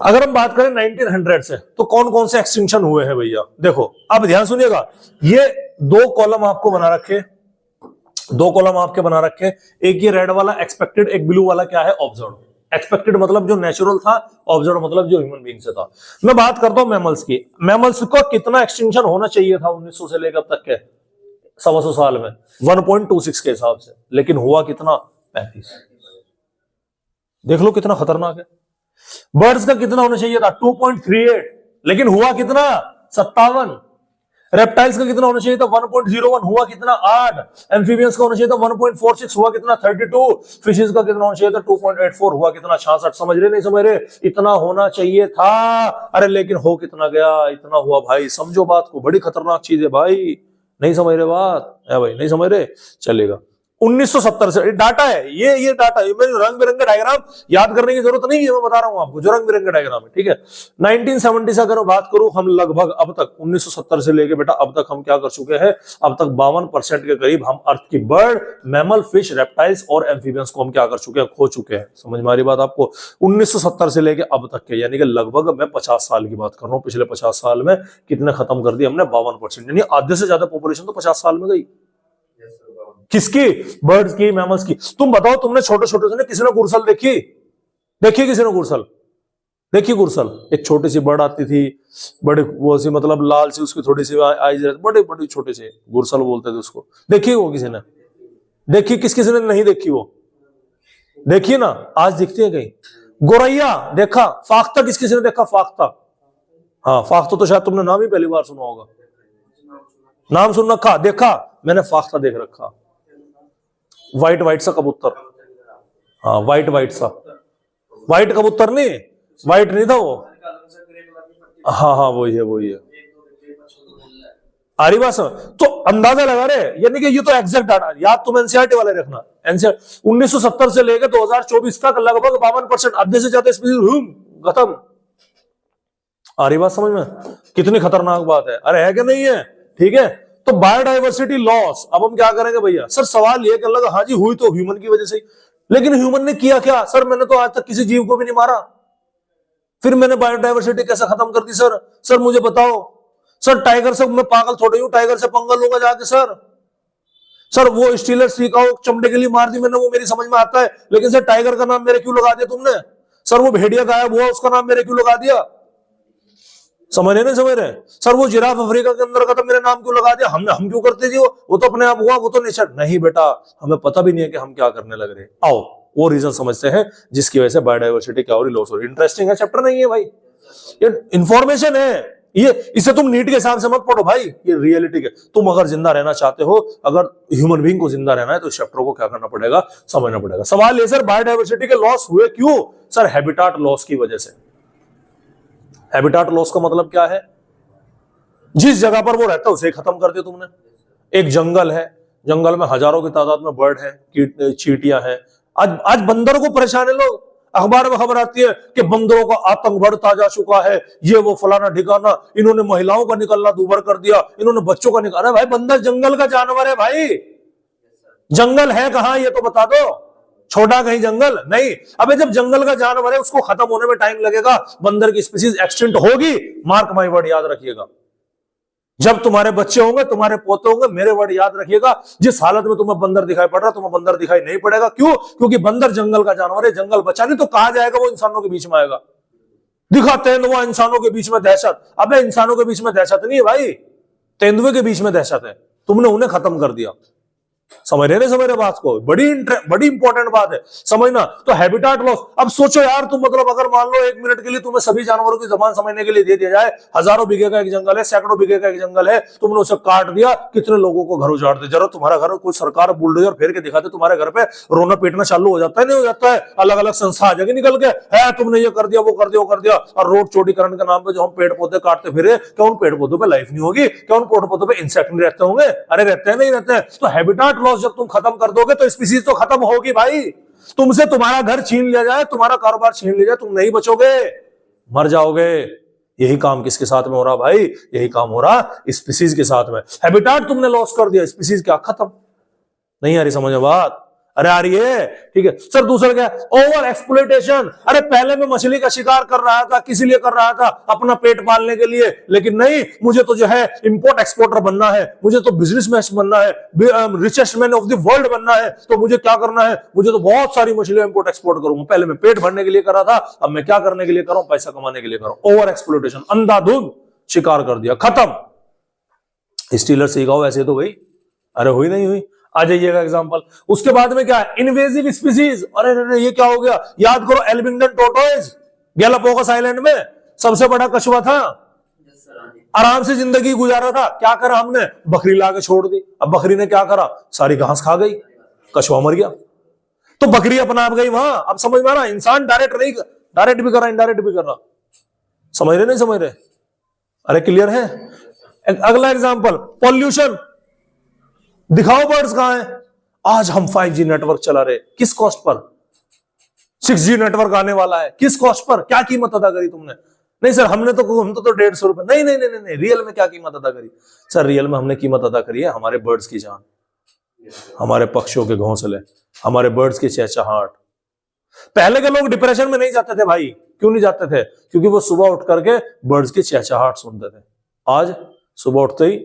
अगर हम बात करें 1900 से तो कौन कौन से एक्सटिंक्शन हुए हैं भैया? देखो अब ध्यान सुनिएगा, ये 2 कॉलम आपको बना रखे, 2 कॉलम आपके बना रखे, एक ये रेड वाला एक्सपेक्टेड, एक ब्लू वाला क्या है? ऑब्जर्व। एक्सपेक्टेड मतलब जो नेचुरल था, ऑब्जर्व मतलब जो ह्यूमन बीइंग से था। मैं बात करता हूं मैमल्स की। मैमल्स को कितना एक्सटिंक्शन होना चाहिए था 1900 से लेकर अब तक के 125 साल में? 1.26 के हिसाब से, लेकिन हुआ कितना? 35। देख लो कितना खतरनाक है। बर्ड्स का कितना होना चाहिए था? 2.38, लेकिन हुआ कितना? 57। रेप्टाइल्स का कितना होना चाहिए था? 1.01, हुआ कितना? 8। एम्फीबियंस का होना चाहिए था 1.46, हुआ कितना? 32। फिशेस का कितना होना चाहिए था? 2.84, हुआ कितना? 66। समझ रहे नहीं समझ रहे? इतना होना चाहिए था, अरे लेकिन हो कितना गया? इतना हुआ भाई। समझो बात को, बड़ी खतरनाक चीज है भाई। नहीं समझ रहे बात है भाई? नहीं समझ रहे? चलेगा। 1970 से डाटा है, ये डाटा, ये रंग बिरंगे डायग्राम याद करने की जरूरत नहीं है, मैं बता रहा हूं आपको जो रंग बिरंगे डायग्राम है, ठीक है। 1970 से अगर मैं बात करूं, हम लगभग अब तक 1970 से लेके बेटा अब तक हम क्या कर चुके हैं? अब तक 52% के करीब हम अर्थ की बर्ड, मैमल, फिश, रेप्टाइल्स और एम्फीबियंस को हम क्या कर चुके हैं? खो चुके हैं। समझ में आ रही बात आपको? 1970 से लेके अब तक के, यानी कि लगभग मैं 50 साल की बात कर रहा हूं। पिछले 50 साल में कितने खत्म कर दिए हमने? 52%, यानी आधे से ज्यादा पॉपुलेशन तो 50 साल में गई। किसकी? बर्ड्स की, मैमल्स की। तुम बताओ, तुमने छोटे छोटे से किसी ने गुरसल देखी? देखी किसी ने गुरसल? देखी गुरसल? एक छोटी सी बर्ड आती थी, बड़े वो सी, मतलब लाल सी, उसकी थोड़ी सी आईज, बड़े बड़े छोटे से, गुरसल बोलते थे उसको। देखी वो किसी ने? देखी? किस किसी ने नहीं देखी? वो देखिए ना, आज दिखती है कहीं। गोरैया देखा, फाख्ता किसी ने देखा? फाख्ता, हाँ फाख्ता तो शायद तुमने नाम ही पहली बार सुना होगा, नाम सुन रखा, देखा? मैंने फाख्ता देख रखा। व्हाइट व्हाइट सा कबूतर, हाँ व्हाइट व्हाइट सा, व्हाइट कबूतर नहीं, व्हाइट नहीं था वो, हाँ हाँ वही है वही है। आ रही बात समझ? तो अंदाजा लगा रहे, यानी कि ये तो एग्जैक्ट डाटा, याद तुम एनसीईआरटी वाले रखना। एनसीईआर 1970 से लेकर 2024 तक लगभग 52%, आधे से ज्यादा स्पीशीज खत्म। आ रही बात समझ में? कितनी खतरनाक बात है, अरे है कि नहीं है? ठीक है, तो बायोडाइवर्सिटी लॉस, अब हम क्या करेंगे भैया? सर सवाल ये कर लगा, हाँ जी हुई तो ह्यूमन की वजह से, लेकिन ह्यूमन ने किया क्या? सर मैंने तो आज तक किसी जीव को भी नहीं मारा, फिर मैंने बायोडाइवर्सिटी कैसे खत्म कर दी? सर मुझे बताओ। सर टाइगर से मैं पागल थोड़ी हूं, टाइगर से पंगा लूंगा जाके? सर वो स्टीलर सीकाओ चमड़े के लिए मार दी मैंने, वो मेरी समझ में आता है, लेकिन सर टाइगर का नाम मेरे क्यों लगा दिया तुमने? सर वो भेड़िया गायब हुआ, उसका नाम मेरे क्यों लगा दिया? समझ रहे नहीं समझ रहे? सर वो जिराफ अफ्रीका के अंदर का तो मेरे नाम क्यों लगा दिया? हम क्यों करते जी? वो तो अपने आप हुआ, वो तो नेचर। नहीं बेटा, हमें पता भी नहीं है कि हम क्या करने लग रहे। आओ वो रीजन समझते हैं जिसकी वजह से बायोडाइवर्सिटी क्या हो रही, लॉस हो रही। इंटरेस्टिंग है चैप्टर, नहीं है भाई, ये इंफॉर्मेशन है, ये इसे तुम नीट के हिसाब से मत पढ़ो भाई, ये रियलिटी के। तुम अगर जिंदा रहना चाहते हो, अगर ह्यूमन बीइंग को जिंदा रहना है, तो इस चैप्टर को क्या करना पड़ेगा, समझना पड़ेगा। सवाल ये सर बायोडाइवर्सिटी के लॉस हुए क्यों? सर हैबिटाट लॉस की वजह से। हैबिटाट लॉस का मतलब क्या है? जिस जगह पर वो रहता है उसे खत्म कर दिया तुमने। एक जंगल है, जंगल में हजारों की तादाद में बर्ड है, चींटियां हैं, आज बंदर को परेशान है लोग। अखबार में खबर आती है कि बंदरों का आतंक बढ़ता जा चुका है, ये वो फलाना ठिकाना, इन्होंने महिलाओं का निकलना दूभर कर दिया, इन्होंने बच्चों का निकाला। भाई बंदर जंगल का जानवर है भाई, जंगल है कहां ये तो बता दो, छोटा कहीं जंगल नहीं। अबे जब जंगल का जानवर है उसको खत्म होने में टाइम लगेगा, बंदर की स्पीसीज एक्सटिंक्ट होगी, मार्क माय वर्ड, याद रखिएगा। जब तुम्हारे बच्चे होंगे, तुम्हारे पोते होंगे, मेरे वर्ड याद रखिएगा, जिस हालत में तुम्हें बंदर दिखाई पड़ रहा, तुम्हें बंदर दिखाई नहीं पड़ेगा। क्यों? क्योंकि बंदर जंगल का जानवर है, जंगल बचा नहीं तो कहां जाएगा वो? इंसानों के बीच में आएगा। दिखाते हैं वो इंसानों के बीच में दहशत। अबे इंसानों के बीच में दहशत नहीं है भाई, तेंदुए के बीच में दहशत है, तुमने उन्हें खत्म कर दिया। समझ रहे समझ रहे बात को? बड़ी इंपॉर्टेंट बात है समझना। तो हैबिटाट लॉस, अब सोचो यार तुम, मतलब अगर मान लो 1 मिनट के लिए तुम्हें सभी जानवरों की जबान समझने के लिए दे दिया जाए, हजारों बीघे का एक जंगल है, सैकड़ों बीघे का एक जंगल है, तुमने उसे काट दिया, कितने लोगों को घर उजाड़ दे। जरा तुम्हारा घर कोई सरकार बुलडोजर फेर के दिखाते, तुम्हारे घर पे रोना पीटना चालू हो जाता है, नहीं हो जाता है? अलग अलग संस्था आ जाएगी निकल के, है तुमने ये कर दिया, वो कर दिया, वो कर दिया। और रोड चौड़ीकरण के नाम पे जो हम पेड़ पौधे काटते फिरे, क्या उन पेड़ पौधों पर लाइफ नहीं होगी? क्या उन पेड़ पौधों पर इंसेक्ट नहीं रहते होंगे? अरे रहते हैं, नहीं रहते हैं? तो हैबिटाट लॉस जब तुम खत्म कर दोगे तो स्पीसीज तो खत्म होगी भाई। तुमसे तुम्हारा घर छीन लिया जाए, तुम्हारा कारोबार छीन लिया जाए, तुम नहीं बचोगे, मर जाओगे। यही काम किसके साथ में हो रहा भाई? यही काम हो रहा स्पीसीज के साथ में। हैबिटाट तुमने लॉस कर दिया, स्पीसीज क्या खत्म? नहीं आ रही समझ में बात? अरे आ रही है, ठीक है। सर दूसरा क्या? Over exploitation. अरे पहले मैं मछली का शिकार कर रहा था, किस लिए कर रहा था? अपना पेट पालने के लिए, लेकिन नहीं, मुझे तो जो है इंपोर्ट एक्सपोर्टर बनना है, मुझे तो बिजनेसमैन बनना है, richest man of the world बनना है। तो मुझे क्या करना है? मुझे तो बहुत सारी मछलियां इंपोर्ट एक्सपोर्ट करूंगा। पहले मैं पेट भरने के लिए कर रहा था, अब मैं क्या करने के लिए कर रहा हूं? पैसा कमाने के लिए कर रहा हूं। ओवर एक्सप्लॉयटेशन, अंधाधुंध शिकार कर दिया, खत्म। स्टीलर सीखाओ ऐसे तो भाई, अरे हुई नहीं हुई? आ जाइएगा एग्जांपल। उसके बाद में क्या है? Invasive species. अरे ये क्या हो गया? याद करो एल्बिंगटन टोर्टोइज, गैलापागोस आइलैंड में सबसे बड़ा कछुआ था, आराम से जिंदगी गुजारा था। क्या करा हमने? बकरी लाके छोड़ दी। अब बकरी ने क्या करा? सारी घास खा गई, कछुआ मर गया। तो बकरी अपना आप गई वहां। अब समझ में आ रहा? इंसान डायरेक्ट नहीं, डायरेक्ट भी कर रहा, इनडायरेक्ट भी कर रहा। समझ रहे नहीं समझ रहे? अरे क्लियर है? अगला एग्जांपल, पॉल्यूशन। दिखाओ बर्ड्स कहां है? आज हम 5G नेटवर्क चला रहे, किस कॉस्ट पर? 6G नेटवर्क आने वाला है, किस कॉस्ट पर? क्या कीमत अदा करी तुमने? नहीं सर हम तो 150 रुपए। नहीं नहीं नहीं नहीं, रियल में क्या कीमत अदा करी? सर रियल में हमने कीमत अदा करी है हमारे बर्ड्स की जान, हमारे पक्षियों के घोंसले, हमारे बर्ड्स की चहचहाट। पहले के लोग डिप्रेशन में नहीं जाते थे भाई। क्यों नहीं जाते थे? क्योंकि वो सुबह उठ करके बर्ड्स की चहचहाट सुनते थे। आज सुबह उठते ही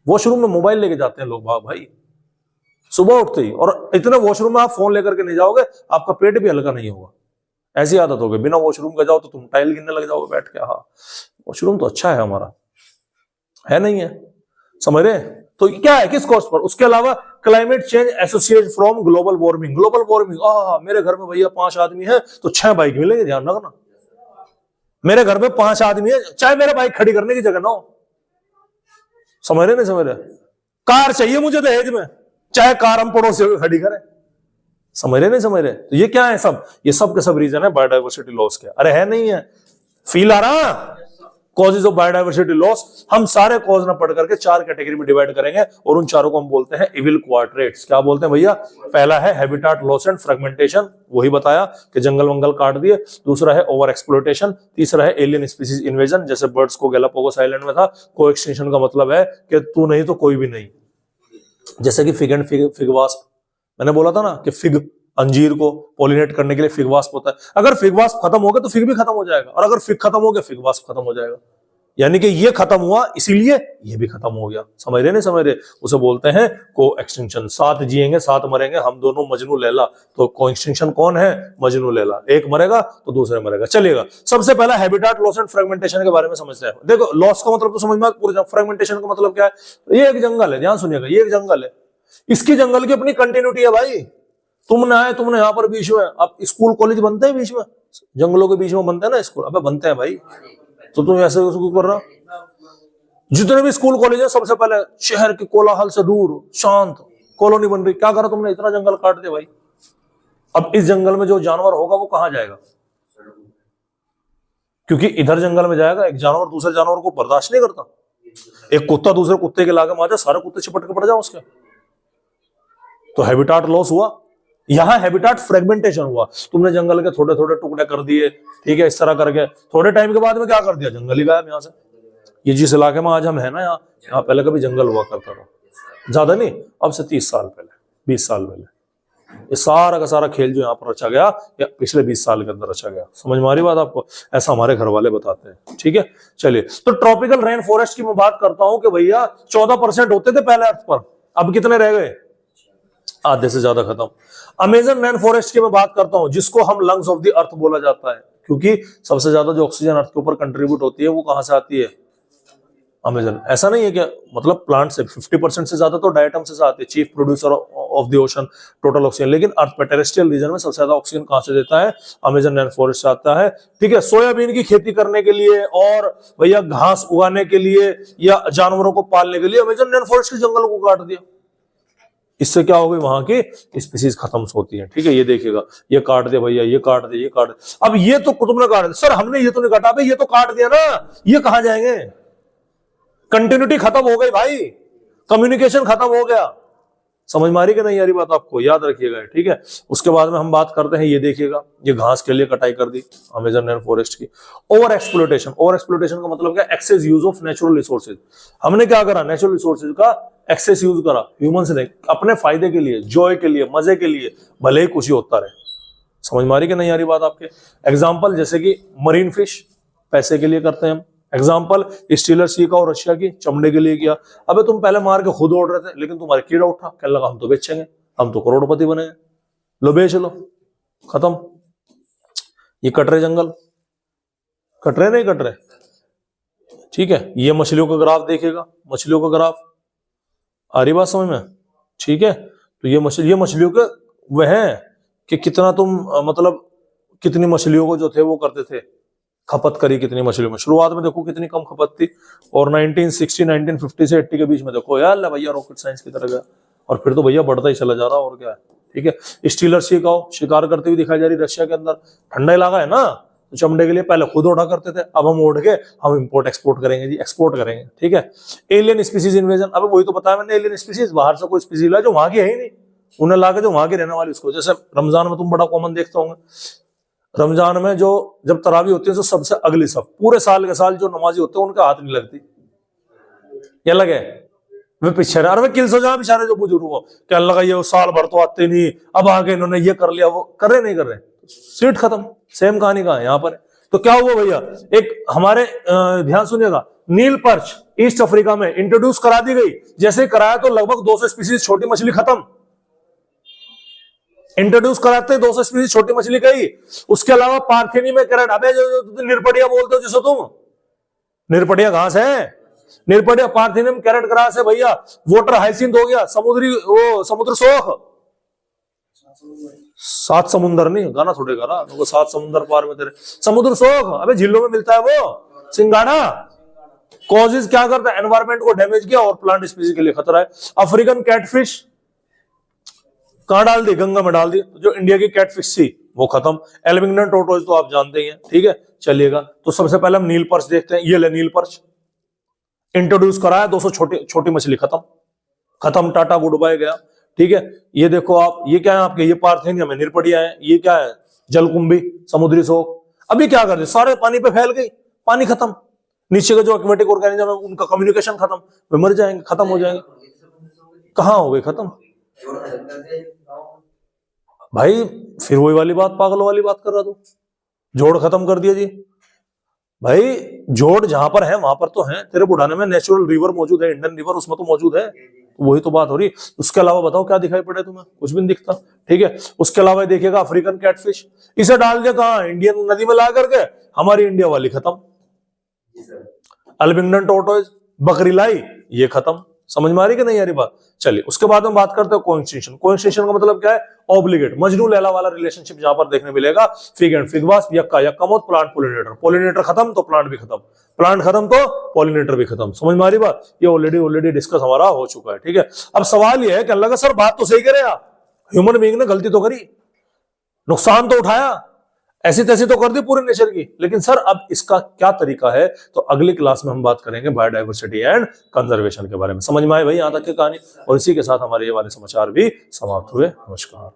वॉशरूम में मोबाइल लेके जाते हैं लोग भाई, सुबह उठते ही। और इतने वॉशरूम में आप फोन लेकर के नहीं जाओगे, आपका पेट भी हल्का नहीं होगा। ऐसी आदत हो गई, बिना वॉशरूम का जाओ तो तुम टाइल गिनने लग जाओगे बैठ के। हाँ वॉशरूम तो अच्छा है हमारा, है नहीं है? समझ रहे? तो क्या है, किस कॉस्ट पर? उसके अलावा climate change associate from global warming. Global warming, मेरे घर में भैया 5 आदमी है तो 6 बाइक मिलेंगे, ध्यान रखना। मेरे घर में 5 आदमी है, चाहे मेरा बाइक खड़ी करने की जगह ना हो, समझ रहे नहीं समझ रहे? कार चाहिए मुझे दहेज में, चाहे कार हम पड़ोसी को खड़ी करें, समझ रहे नहीं समझ रहे? तो ये क्या है सब? ये सब के सब रीजन है बायोडाइवर्सिटी लॉस के। अरे है नहीं है? फील आ रहा? कॉजेज ऑफ बायोडाइवर्सिटी लॉस हम सारे कॉज ना पढ़ करके 4 कैटेगरी में डिवाइड करेंगे और उन चारों को हम बोलते हैं इविल क्वाड्रेट्स। क्या बोलते हैं भैया? पहला है हैबिटाट लॉस एंड फ्रेगमेंटेशन, वही बताया कि जंगल वंगल काट दिए। दूसरा है ओवर एक्सप्लॉयटेशन। तीसरा है एलियन स्पीसीज इन्वेजन, जैसे बर्ड्स को गैलापागोस आइलैंड में था। को एक्सटिंक्शन का मतलब है कि तू नहीं तो कोई भी नहीं, जैसे कि फिग एंड फिग वास्प। मैंने बोला था ना कि फिग, अंजीर को पोलिनेट करने के लिए फिग वास्प होता है। अगर फिग वास्प खत्म हो गया तो फिग भी खत्म हो जाएगा, और अगर फिग खत्म हो गया फिग वास्प खत्म हो जाएगा। यानी कि ये खत्म हुआ इसीलिए ये भी खत्म हो गया। समझ रहे नहीं समझ रहे? उसे बोलते हैं को एक्सटिंक्शन। 7 जिएंगे 7 मरेंगे, हम दोनों मजनू लैला। तो को एक्सटिंक्शन कौन है? मजनू लैला। एक मरेगा तो दूसरे मरेगा। चलिएगा, सबसे पहला हैबिटाट लॉस एंड फ्रेगमेंटेशन के बारे में समझते हैं। देखो, लॉस का मतलब तो समझ में, पूरे फ्रेगमेंटेशन का मतलब क्या है? ये एक जंगल है, ध्यान सुनिएगा, ये एक जंगल है, इसकी जंगल की अपनी कंटिन्यूटी है भाई। तुमने आए, तुमने यहाँ पर बीच में, अब स्कूल कॉलेज बनते हैं बीच में, जंगलों के बीच में बनते हैं ना स्कूल, अबे बनते हैं भाई। तो तुम ऐसे कर रहा? जितने भी स्कूल कॉलेज है सबसे पहले शहर के कोलाहल से दूर शांत कॉलोनी बन रही। क्या करा तुमने? इतना जंगल काट दिया भाई। अब इस जंगल में जो जानवर होगा वो कहां जाएगा? क्योंकि इधर जंगल में जाएगा, एक जानवर दूसरे जानवर को बर्दाश्त नहीं करता। एक कुत्ता दूसरे कुत्ते के लागे मार जाए, सारे कुत्ते चिपट के पड़ जाओ उसके। तो हैबिटाट लॉस हुआ। यहां हैबिटाट फ्रेगमेंटेशन हुआ। तुमने जंगल के थोड़े थोड़े टुकड़े कर दिए, ठीक है, इस तरह करके थोड़े टाइम के बाद में क्या कर दिया? जंगल ही गायब यहां से। ये जिस इलाके में आज हम है ना, यहाँ पहले कभी जंगल हुआ करता था, ज्यादा नहीं, अब से 30 साल पहले, 20 साल पहले। ये सारा का सारा खेल जो यहाँ पर रचा गया, या पिछले 20 साल के अंदर रचा गया। समझ में आ रही बात आपको? ऐसा हमारे घर वाले बताते हैं, ठीक है। चलिए, तो ट्रॉपिकल रेन फॉरेस्ट की मैं बात करता हूं कि भैया 14% होते थे पहले अर्थ पर, अब कितने रह गए? आधे से ज्यादा खत्म। अमेजन रेन फॉरेस्ट की मैं बात करता हूं, जिसको हम लंग्स ऑफ द अर्थ बोला जाता है, क्योंकि सबसे ज्यादा जो ऑक्सीजन अर्थ के ऊपर कंट्रीब्यूट होती है वो कहां से आती है? अमेजन। ऐसा नहीं है कि मतलब प्लांट से 50% से ज्यादा तो डायटम से आती है, chief producer of the ocean total oxygen. लेकिन अर्थ पे टेरेस्ट्रियल रीजन में सबसे ज्यादा ऑक्सीजन कहां से देता है? अमेजन रेन फॉरेस्ट से आता है, ठीक है। सोयाबीन की खेती करने के लिए और भैया घास उगाने के लिए या जानवरों को पालने के लिए अमेजन रेन फॉरेस्ट के जंगलों को काट दिया। इससे क्या हो गई? वहां की स्पीसीज खत्म होती है, ठीक है। ये देखिएगा, ये काट दिया भैया, ये काट दिया, ये काट दिया। अब ये तो तुमने काट दिया सर, हमने ये तो नहीं काटा भाई, ये तो काट दिया ना, ये कहां जाएंगे? कंटिन्यूटी खत्म हो गई भाई, कम्युनिकेशन खत्म हो गया। समझ में आ रही कि नहीं आ रही बात आपको? याद रखिएगा, ठीक है। उसके बाद में हम बात करते हैं, ये देखिएगा, ये घास के लिए कटाई कर दी अमेजन रेन फॉरेस्ट की। Over exploitation. ओवर एक्सप्लोटेशन का मतलब क्या? Excess use of natural resources. हमने क्या करा? नेचुरल रिसोर्सेज का एक्सेस यूज करा, ह्यूमंस ने, अपने फायदे के लिए, जॉय के लिए, मजे के लिए, भले ही कुछ ही होता रहे। समझ में आ रही कि नहीं आ रही बात आपके? एग्जाम्पल जैसे कि मरीन फिश, पैसे के लिए करते हैं हम। एग्जाम्पल स्टीलर सी का और रशिया की, चमड़े के लिए किया। अबे तुम पहले मार के खुद उड़ रहे थे, लेकिन तुम्हारे कीड़ा उठा, कहने लगा हम तो बेचेंगे, हम तो करोड़पति बनेंगे, लो बेच लो, खत्म। ये कट रहे जंगल, कट रहे नहीं कट रहे, ठीक है। ये मछलियों का ग्राफ देखिएगा, मछलियों का ग्राफ आ रही बात समझ में, ठीक है। तो ये मछलियों के वह है कि कितना तुम मतलब कितनी मछलियों को जो थे वो करते थे, खपत करी कितनी मछलियों में। शुरुआत में देखो कितनी कम खपत थी, और 1960 1950 से 80 के बीच में देखो यार भैया रॉकेट साइंस की तरह गया, और फिर तो भैया बढ़ता ही चला जा रहा, और क्या है, ठीक है। स्टीलर सी का शिकार करते हुए दिखाई जा रही रशिया के अंदर, ठंडा इलाका है ना, तो चमड़े के लिए पहले खुद उड़ा करते थे, अब हम उड़ के हम इंपोर्ट एक्सपोर्ट करेंगे जी, एक्सपोर्ट करेंगे, ठीक है। एलियन स्पीसीज इन्वेजन, अब वही तो बताया मैंने, एलियन स्पीसीज, बाहर से कोई स्पीसीज है जो वहां की है ही नहीं, उन्हें लाके जो वहां की रहने वाली उसको। जैसे रमजान में तुम बड़ा कॉमन देखते होंगे, रमजान में जो जब तरावी होती है तो सबसे अगली सब, पूरे साल के साल जो नमाजी होते हैं उनके हाथ नहीं लगती, ये लगे वे पीछे रहे, अरे वे किल सो जाए बेचारे जो बुजुर्ग हो, क्या लगा ये साल भर तो आते नहीं, अब आगे इन्होंने ये कर लिया, वो कर रहे नहीं कर रहे, सीट खत्म। सेम कहानी कहां है यहाँ पर? तो क्या हुआ भैया, एक हमारे ध्यान सुनिएगा, नील पर्च ईस्ट अफ्रीका में इंट्रोड्यूस करा दी गई। जैसे कराया तो लगभग 200 स्पीसीज छोटी मछली खत्म, इंट्रोड्यूस कराते 200 स्पीसीज छोटी मछली गई। उसके अलावा पार्थेनी में करंट, अबे जो निरपटिया बोलते हो जिसको तुम, निरपटिया घास है, निरपटिया पार्थिनियम कैरेट ग्रास है भैया, वाटर हाइसिंथ हो गया, समुद्र शोक, 7 समुंदर नहीं, गाना थोड़े गा रहा वो 7 समुंदर पार में तेरे, समुद्र शोक, अबे झीलों में मिलता है वो सिंगाड़ा। कॉजेज क्या करता है, एनवायरमेंट को डैमेज किया और प्लांट स्पीसीज के लिए खतरा है। अफ्रीकन कैटफिश कहां डाल दी, गंगा में डाल दी, जो इंडिया की कैटफिश थी वो खत्म। एल्बिंगटन टोर्टोइज तो आप जानते ही हैं, ठीक है, चलिएगा। तो सबसे पहले हम नील पर्च देखते हैं, ये ले नील पर्च, इंट्रोड्यूस कराया, 200 छोटी मछली, खत्म, टाटा गुड बाय गया, ठीक है। ये देखो आप, ये क्या है आपके, ये पार्थिनियम है, निरपटिया है, ये क्या है, जलकुंभी, समुद्री शोक। अभी क्या कर दे, सारे पानी पे फैल गई, पानी खत्म, नीचे का जो एक्वेटिक ऑर्गेनिज्म है उनका कम्युनिकेशन खत्म, वे मर जाएंगे, खत्म हो जाएंगे। कहां हो गए खत्म भाई, फिर वही वाली बात, पागलों वाली बात कर रहा तू, जोड़ खत्म कर दिया जी भाई। जोड़ जहां पर है वहां पर तो है, तेरे बुढ़ाने में नेचुरल रिवर मौजूद है, इंडियन रिवर, उसमें तो मौजूद है, वही तो बात हो रही। उसके अलावा बताओ क्या दिखाई पड़े तुम्हें, कुछ भी नहीं दिखता, ठीक है। उसके अलावा देखिएगा अफ्रीकन कैटफिश, इसे डाल दिया कहां, इंडियन नदी में ला करके, हमारी इंडिया वाली खत्म। एल्बिंगटन टोर्टोइज, बकरीलाई, ये खत्म। समझ में आ रही कि नहीं यारी बात। चलिए उसके बाद हम बात करते हैं कोइंसिडेंशन। कोइंसिडेंशन का मतलब क्या है, ऑब्लिगेट, मजनू लैला वाला रिलेशनशिप जहां पर देखने मिलेगा। फिग एंड फिग वास्प, यक्का यक्का मौत, प्लांट पोलिनेटर, पोलिनेटर खत्म तो प्लांट भी खत्म, प्लांट खत्म तो पोलिनेटर भी खत्म। समझ में आ रही बात, ये ऑलरेडी डिस्कस हमारा हो चुका है, ठीक है। अब सवाल ये है कि अल्लाह का सर बात तो सही करे यार, ह्यूमन बीइंग ने गलती तो करी, नुकसान तो उठाया, ऐसी तैसी तो कर दी पूरे नेचर की, लेकिन सर अब इसका क्या तरीका है, तो अगली क्लास में हम बात करेंगे बायोडाइवर्सिटी एंड कंजर्वेशन के बारे में। समझ में आए भाई यहाँ तक की कहानी, और इसी के साथ हमारे ये वाले समाचार भी समाप्त हुए। नमस्कार।